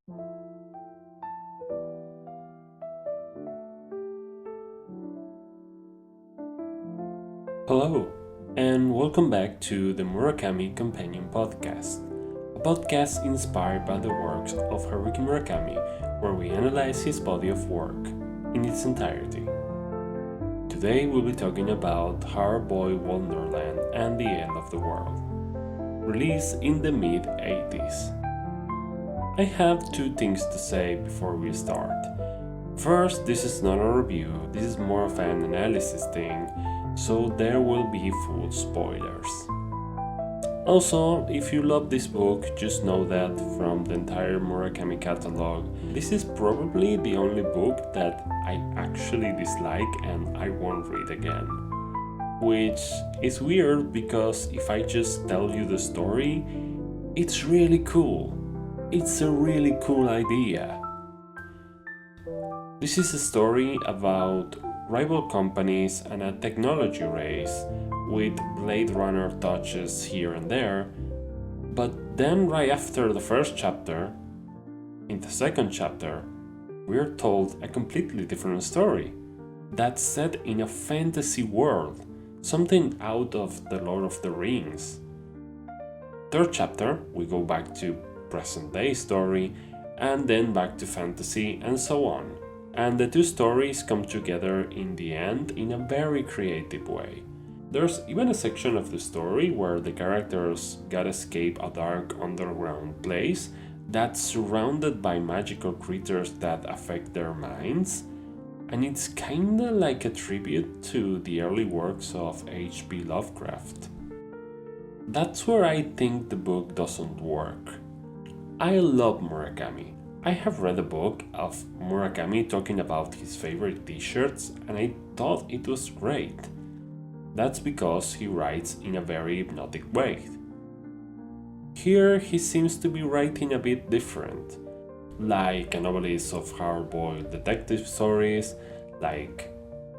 Hello, and welcome back to the Murakami Companion podcast, a podcast inspired by the works of Haruki Murakami, where we analyze his body of work in its entirety. Today we'll be talking about Boy Wonderland and the End of the World, released in the mid-80s. I have two things to say before we start. First, this is not a review, this is more of an analysis thing, so there will be full spoilers. Also, if you love this book, just know that from the entire Murakami catalog, this is probably the only book that I actually dislike and I won't read again. Which is weird because if I just tell you the story, it's really cool. It's a really cool idea. This is a story about rival companies and a technology race with Blade Runner touches here and there, but then right after the first chapter, in the second chapter, we're told a completely different story that's set in a fantasy world, something out of the Lord of the Rings. Third chapter, we go back to present day story and then back to fantasy and so on. And the two stories come together in the end in a very creative way. There's even a section of the story where the characters gotta escape a dark underground place that's surrounded by magical creatures that affect their minds, and it's kinda like a tribute to the early works of H.P. Lovecraft. That's where I think the book doesn't work. I love Murakami. I have read a book of Murakami talking about his favorite t-shirts and I thought it was great. That's because he writes in a very hypnotic way. Here he seems to be writing a bit different, like a novelist of hard-boiled detective stories, like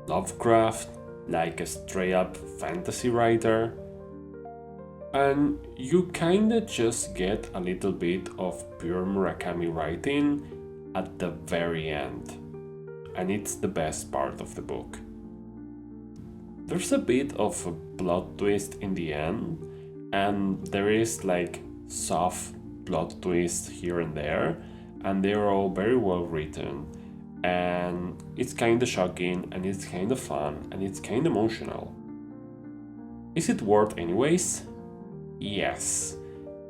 Lovecraft, like a straight-up fantasy writer. And you kinda just get a little bit of pure Murakami writing at the very end. And it's the best part of the book. There's a bit of a plot twist in the end, and there is like soft plot twists here and there, and they're all very well written. And it's kinda shocking, and it's kinda fun, and it's kinda emotional. Is it worth anyways? Yes,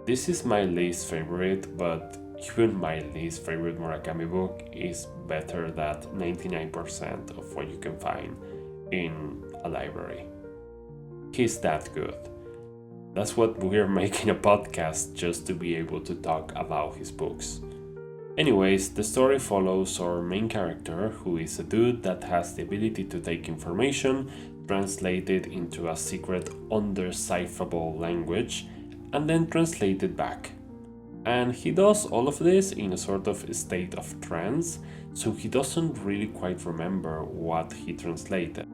this is my least favorite, but even my least favorite Murakami book is better than 99% of what you can find in a library. He's that good. That's what we're making a podcast, just to be able to talk about his books. Anyways, the story follows our main character, who is a dude that has the ability to take information, translate it into a secret undecipherable language, and then translate it back. And he does all of this in a sort of state of trance, so he doesn't really quite remember what he translated.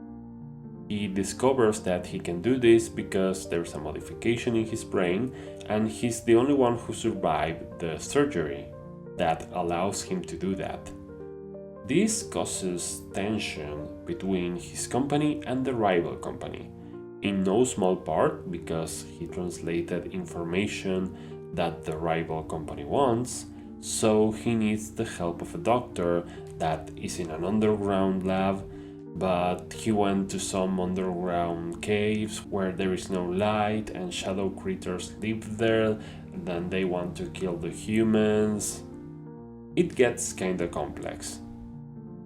He discovers that he can do this because there's a modification in his brain, and he's the only one who survived the surgery that allows him to do that. This causes tension between his company and the rival company, in no small part because he translated information that the rival company wants, so he needs the help of a doctor that is in an underground lab, but he went to some underground caves where there is no light and shadow creatures live there, and then they want to kill the humans. It gets kinda complex.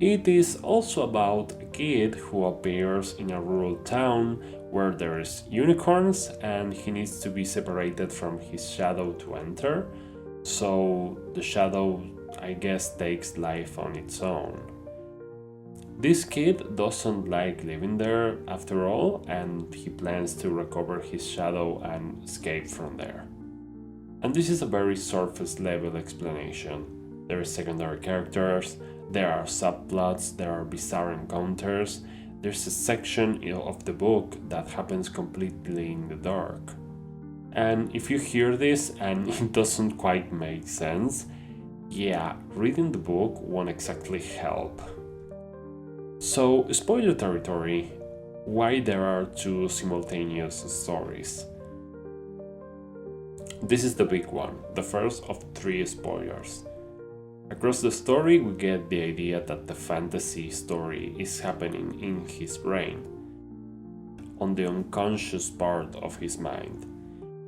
It is also about a kid who appears in a rural town where there is unicorns and he needs to be separated from his shadow to enter. So the shadow, I guess, takes life on its own. This kid doesn't like living there after all, and he plans to recover his shadow and escape from there. And this is a very surface level explanation. There are secondary characters, there are subplots, there are bizarre encounters, there's a section of the book that happens completely in the dark. And if you hear this and it doesn't quite make sense, yeah, reading the book won't exactly help. So, spoiler territory, why there are two simultaneous stories. This is the big one, the first of three spoilers. Across the story, we get the idea that the fantasy story is happening in his brain, on the unconscious part of his mind.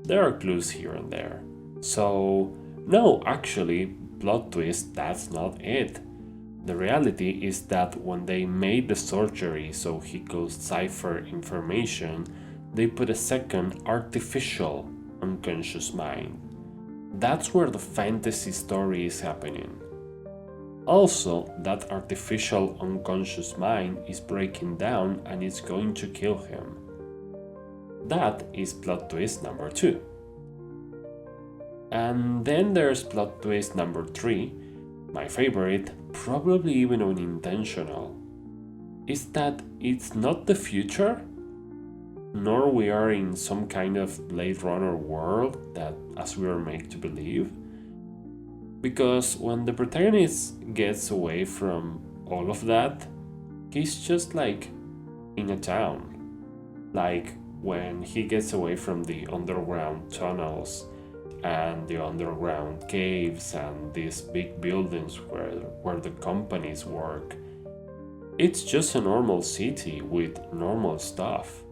There are clues here and there. So, no, actually, plot twist, that's not it. The reality is that when they made the surgery so he could cipher information, they put a second artificial unconscious mind. That's where the fantasy story is happening. Also, that artificial unconscious mind is breaking down and it's going to kill him. That is plot twist number 2. And then there's plot twist number 3, my favorite, probably even unintentional, is that it's not the future, nor we are in some kind of Blade Runner world that as we are made to believe. Because when the protagonist gets away from all of that, he's just like in a town. Like when he gets away from the underground tunnels and the underground caves and these big buildings where the companies work. It's just a normal city with normal stuff.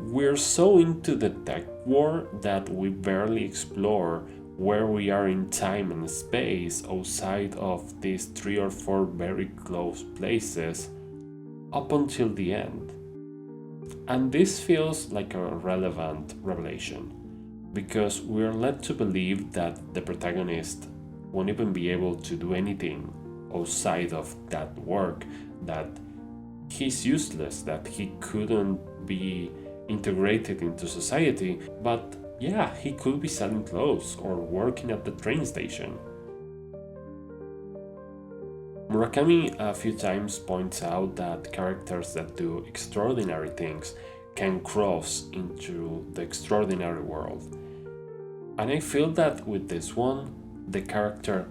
We're so into the tech war that we barely explore where we are in time and space outside of these 3 or 4 very close places up until the end. And this feels like a relevant revelation, because we're led to believe that the protagonist won't even be able to do anything outside of that work, that he's useless, that he couldn't be integrated into society, but yeah, he could be selling clothes or working at the train station. Murakami a few times points out that characters that do extraordinary things can cross into the extraordinary world. And I feel that with this one, the character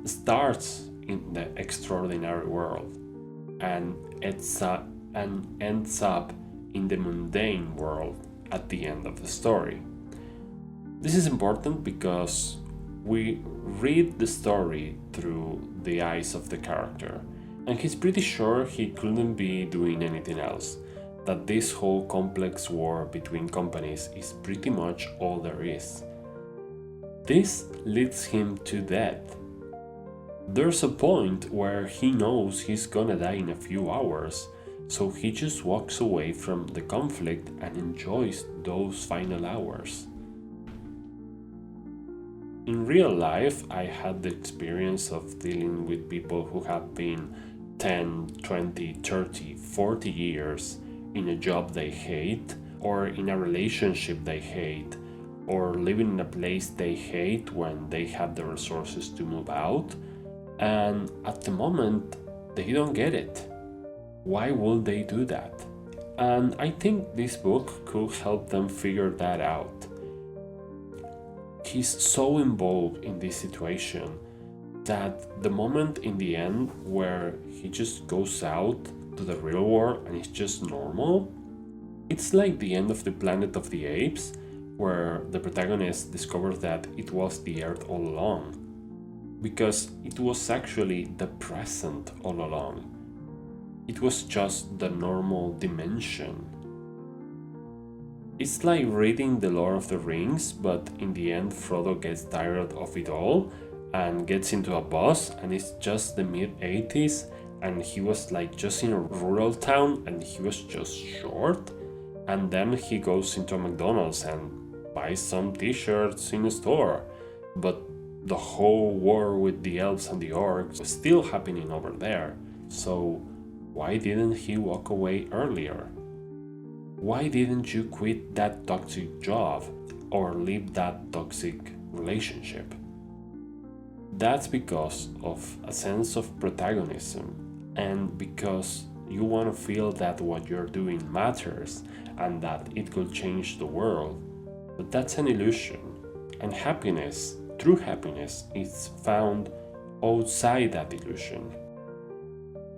starts in the extraordinary world and ends up in the mundane world at the end of the story. This is important because we read the story through the eyes of the character, and he's pretty sure he couldn't be doing anything else, that this whole complex war between companies is pretty much all there is. This leads him to death. There's a point where he knows he's gonna die in a few hours, so he just walks away from the conflict and enjoys those final hours. In real life, I had the experience of dealing with people who have been 10, 20, 30, 40 years in a job they hate, or in a relationship they hate, or living in a place they hate when they have the resources to move out, and at the moment, they don't get it. Why would they do that? And I think this book could help them figure that out. He's so involved in this situation that the moment in the end where he just goes out to the real world and it's just normal, it's like the end of the Planet of the Apes, where the protagonist discovers that it was the Earth all along, because it was actually the present all along. It was just the normal dimension. It's like reading The Lord of the Rings, but in the end Frodo gets tired of it all and gets into a bus, and it's just the mid-80s and he was like just in a rural town and he was just short, and then he goes into a McDonald's and buys some t-shirts in a store, but the whole war with the elves and the orcs was still happening over there. So why didn't he walk away earlier? Why didn't you quit that toxic job or leave that toxic relationship? That's because of a sense of protagonism, and because you want to feel that what you're doing matters and that it could change the world. But that's an illusion, and happiness true happiness is found outside that illusion.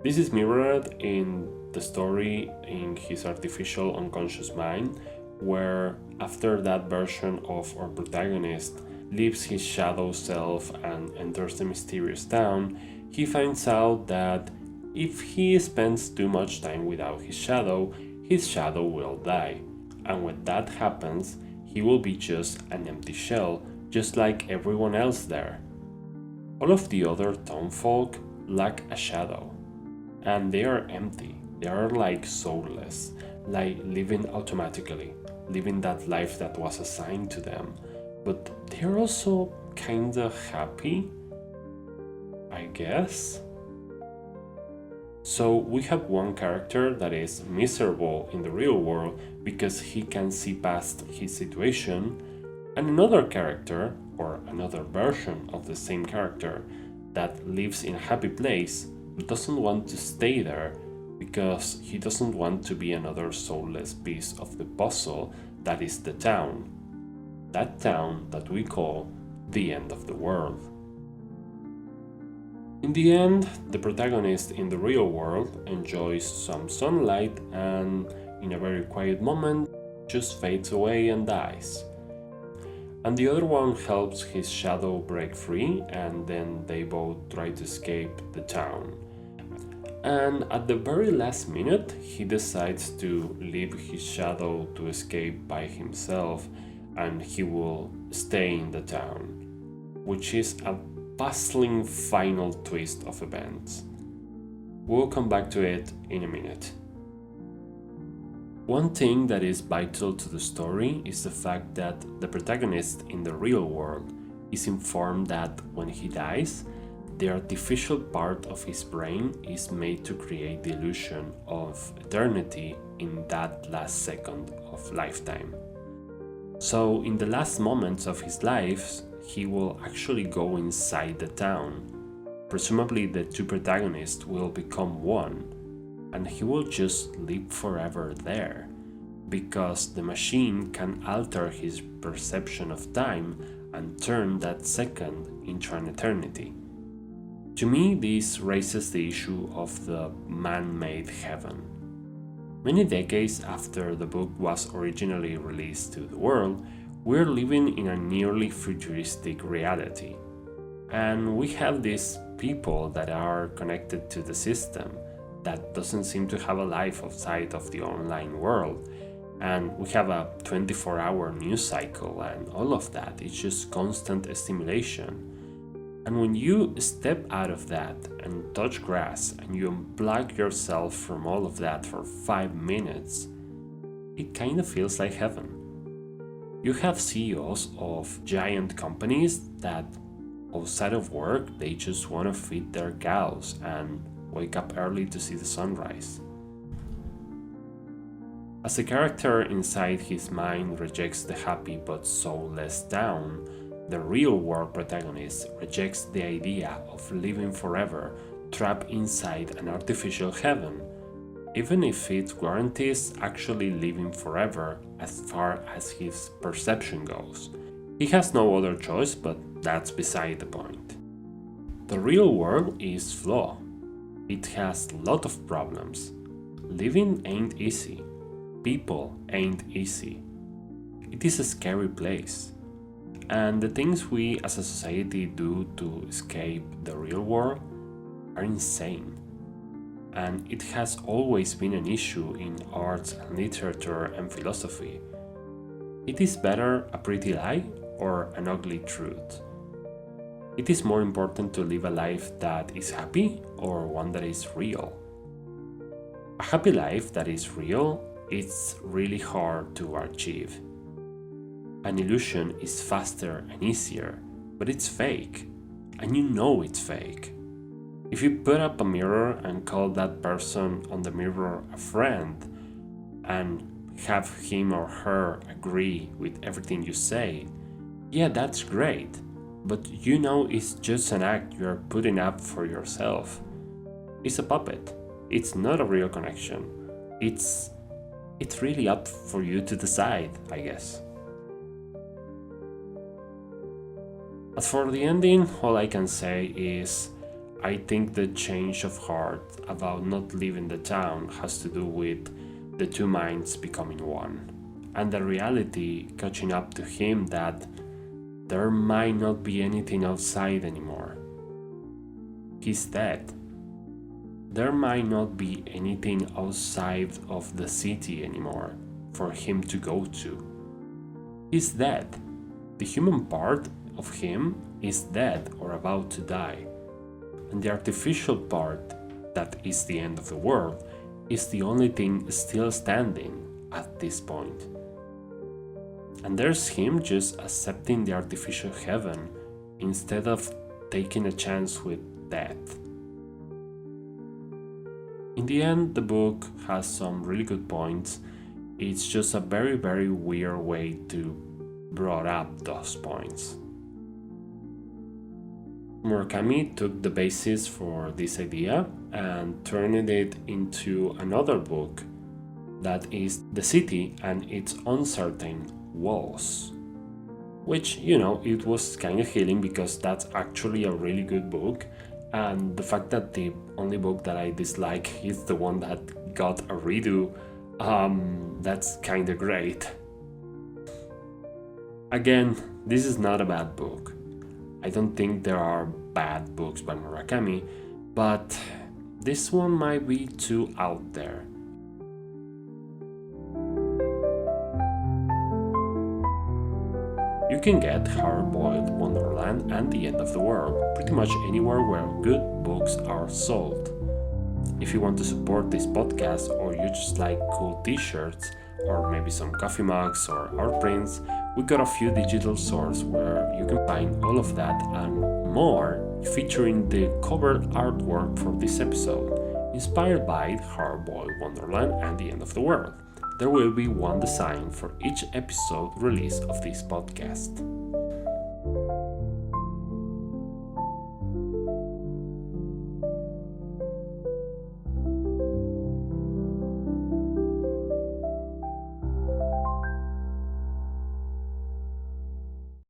This is mirrored in the story in his artificial unconscious mind, where after that version of our protagonist leaves his shadow self and enters the mysterious town, he finds out that if he spends too much time without his shadow will die. And when that happens, he will be just an empty shell, just like everyone else there. All of the other townfolk lack a shadow, and they are empty. They are like soulless, like living automatically, living that life that was assigned to them. But they're also kinda happy, I guess? So we have one character that is miserable in the real world because he can see past his situation, and another character, or another version of the same character, that lives in a happy place but doesn't want to stay there because he doesn't want to be another soulless piece of the puzzle that is the town. That town that we call the end of the world. In the end, the protagonist in the real world enjoys some sunlight and, in a very quiet moment, just fades away and dies. And the other one helps his shadow break free, and then they both try to escape the town. And at the very last minute, he decides to leave his shadow to escape by himself, and he will stay in the town, which is a puzzling final twist of events. We'll come back to it in a minute. One thing that is vital to the story is the fact that the protagonist in the real world is informed that when he dies, the artificial part of his brain is made to create the illusion of eternity in that last second of lifetime. So in the last moments of his life, he will actually go inside the town. Presumably the two protagonists will become one, and he will just live forever there, because the machine can alter his perception of time and turn that second into an eternity. To me, this raises the issue of the man-made heaven. Many decades after the book was originally released to the world, we're living in a nearly futuristic reality. And we have these people that are connected to the system that doesn't seem to have a life outside of the online world. And we have a 24-hour news cycle and all of that. It's just constant stimulation. And when you step out of that and touch grass and you unplug yourself from all of that for 5 minutes, it kind of feels like heaven. You have CEOs of giant companies that outside of work, they just want to feed their cows and wake up early to see the sunrise. As the character inside his mind rejects the happy but soulless town, the real-world protagonist rejects the idea of living forever trapped inside an artificial heaven, even if it guarantees actually living forever as far as his perception goes. He has no other choice, but that's beside the point. The real world is flawed. It has a lot of problems. Living ain't easy. People ain't easy. It is a scary place. And the things we as a society do to escape the real world are insane. And it has always been an issue in arts and literature and philosophy. It is better a pretty lie or an ugly truth. It is more important to live a life that is happy or one that is real. A happy life that is real, it's really hard to achieve. An illusion is faster and easier, but it's fake, and you know it's fake. If you put up a mirror and call that person on the mirror a friend, and have him or her agree with everything you say, yeah, that's great, but you know it's just an act you're putting up for yourself. It's a puppet. It's not a real connection. It's really up for you to decide, I guess. As for the ending, all I can say is I think the change of heart about not leaving the town has to do with the two minds becoming one, and the reality catching up to him that there might not be anything outside anymore. He's dead. There might not be anything outside of the city anymore for him to go to. He's dead. The human part of him is dead or about to die. And the artificial part, that is the end of the world, is the only thing still standing at this point. And there's him just accepting the artificial heaven instead of taking a chance with death. In the end, the book has some really good points. It's just a very, very weird way to brought up those points. Murakami took the basis for this idea and turned it into another book that is The City and Its Uncertain Walls. Which, it was kind of healing because that's actually a really good book, and the fact that the only book that I dislike is the one that got a redo, that's kind of great. Again, this is not a bad book. I don't think there are bad books by Murakami, but this one might be too out there. You can get Hard-Boiled, Wonderland and The End of the World pretty much anywhere where good books are sold. If you want to support this podcast or you just like cool t-shirts or maybe some coffee mugs or art prints, we got a few digital stores where you can find all of that and more, featuring the cover artwork for this episode, inspired by Hard-Boiled, Wonderland and The End of the World. There will be one design for each episode release of this podcast.